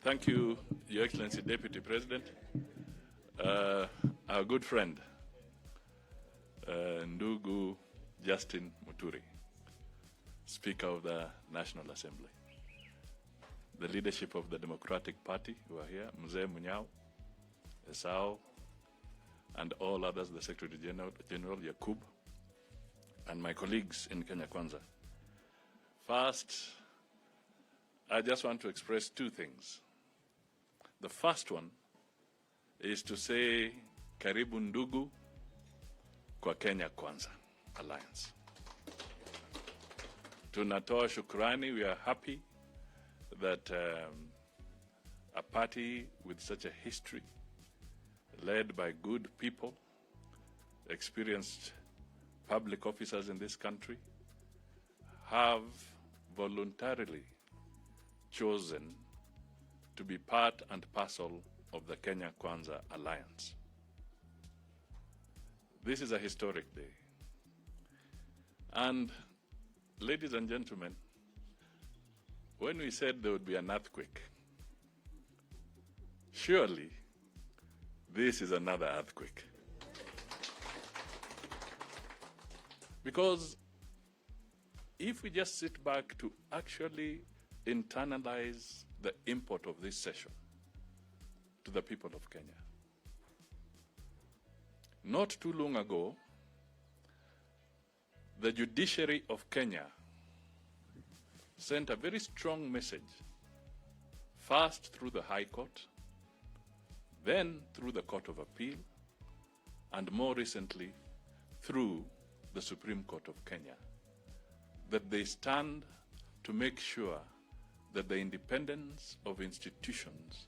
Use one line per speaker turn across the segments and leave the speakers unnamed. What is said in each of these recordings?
Thank you, Your Excellency Deputy President. Our good friend, Ndugu Justin Muturi, Speaker of the National Assembly, the leadership of the Democratic Party who are here, Mzee Munyao, Esau, and all others, the Secretary General Yakub, and my colleagues in Kenya Kwanza. First, I just want to express two things. The first one is to say karibu ndugu kwa Kenya Kwanza Alliance. Tunatoa shukrani. We are happy that a party with such a history, led by good people, experienced public officers in this country, have voluntarily chosen to be part and parcel of the Kenya Kwanza Alliance. This is a historic day. And ladies and gentlemen, when we said there would be an earthquake, surely this is another earthquake. Because if we just sit back to actually internalize the import of this session to the people of Kenya. Not too long ago, the judiciary of Kenya sent a very strong message, first through the High Court, then through the Court of Appeal, and more recently through the Supreme Court of Kenya, that they stand to make sure that the independence of institutions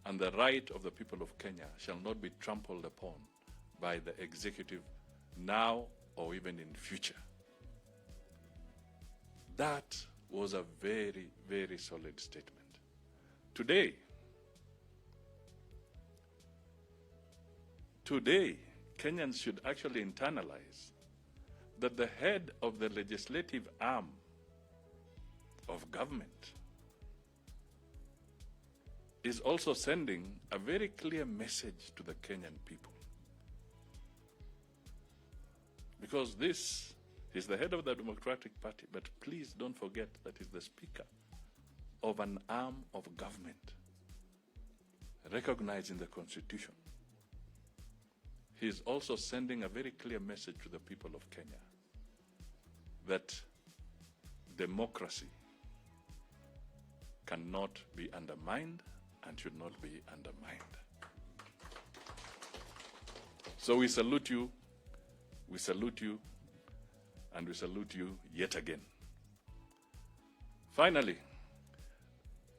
and the right of the people of Kenya shall not be trampled upon by the executive now or even in future. That was a very, very solid statement. Today, Kenyans should actually internalize that the head of the legislative arm of government is also sending a very clear message to the Kenyan people. Because this is the head of the Democratic Party, but please don't forget that he's the Speaker of an arm of government recognized in the Constitution. He is also sending a very clear message to the people of Kenya that democracy cannot be undermined and should not be undermined. So we salute you, and we salute you yet again. Finally,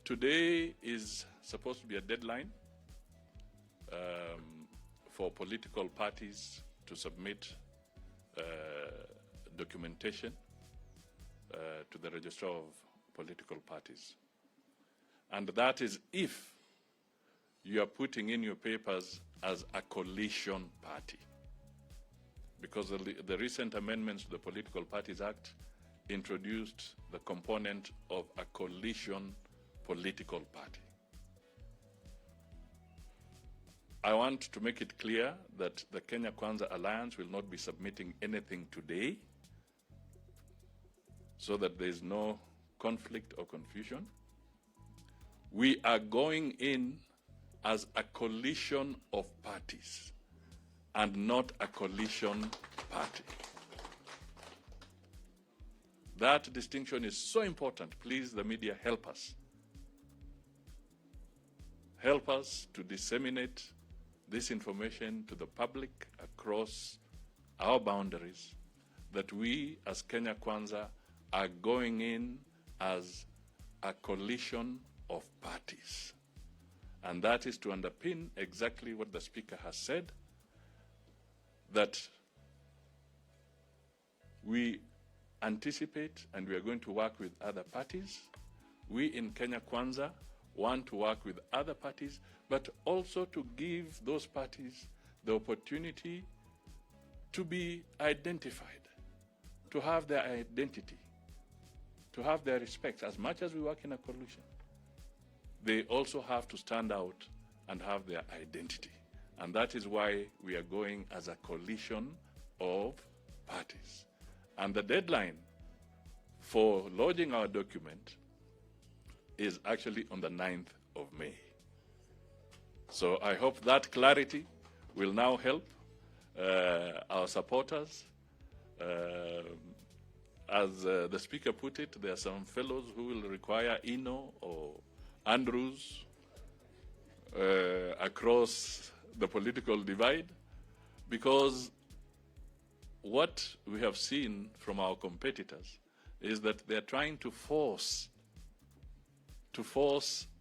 today is supposed to be a deadline for political parties to submit documentation to the Registrar of Political Parties. And that is if you are putting in your papers as a coalition party. Because the recent amendments to the Political Parties Act introduced the component of a coalition political party. I want to make it clear that the Kenya Kwanza Alliance will not be submitting anything today so that there is no conflict or confusion. We are going in as a coalition of parties and not a coalition party. That distinction is so important. Please, the media, help us. Help us to disseminate this information to the public across our boundaries, that we as Kenya Kwanza are going in as a coalition of parties. And that is to underpin exactly what the Speaker has said, that we anticipate and we are going to work with other parties. We in Kenya Kwanza want to work with other parties, but also to give those parties the opportunity to be identified, to have their identity, to have their respect as much as we work in a coalition. they also have to stand out and have their identity. And that is why we are going as a coalition of parties. And the deadline for lodging our document is actually on the 9th of May. So I hope that clarity will now help our supporters. As the speaker put it, there are some fellows who will require Ino or Andrews across the political divide, because what we have seen from our competitors is that they're trying to force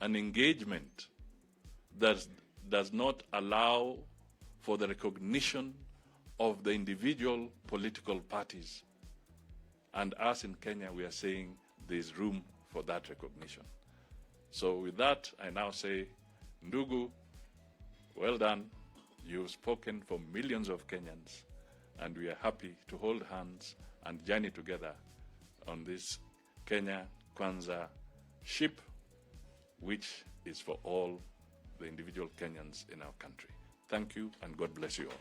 an engagement that does not allow for the recognition of the individual political parties. And us in Kenya, we are saying there's room for that recognition. So with that, I now say, Ndugu, well done. You've spoken for millions of Kenyans, and we are happy to hold hands and journey together on this Kenya Kwanza ship, which is for all the individual Kenyans in our country. Thank you, and God bless you all.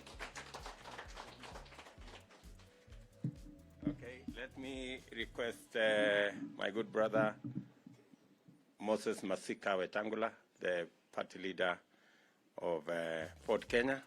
Okay, let me request my good brother Moses Masika Wetangula, the party leader of Ford Kenya,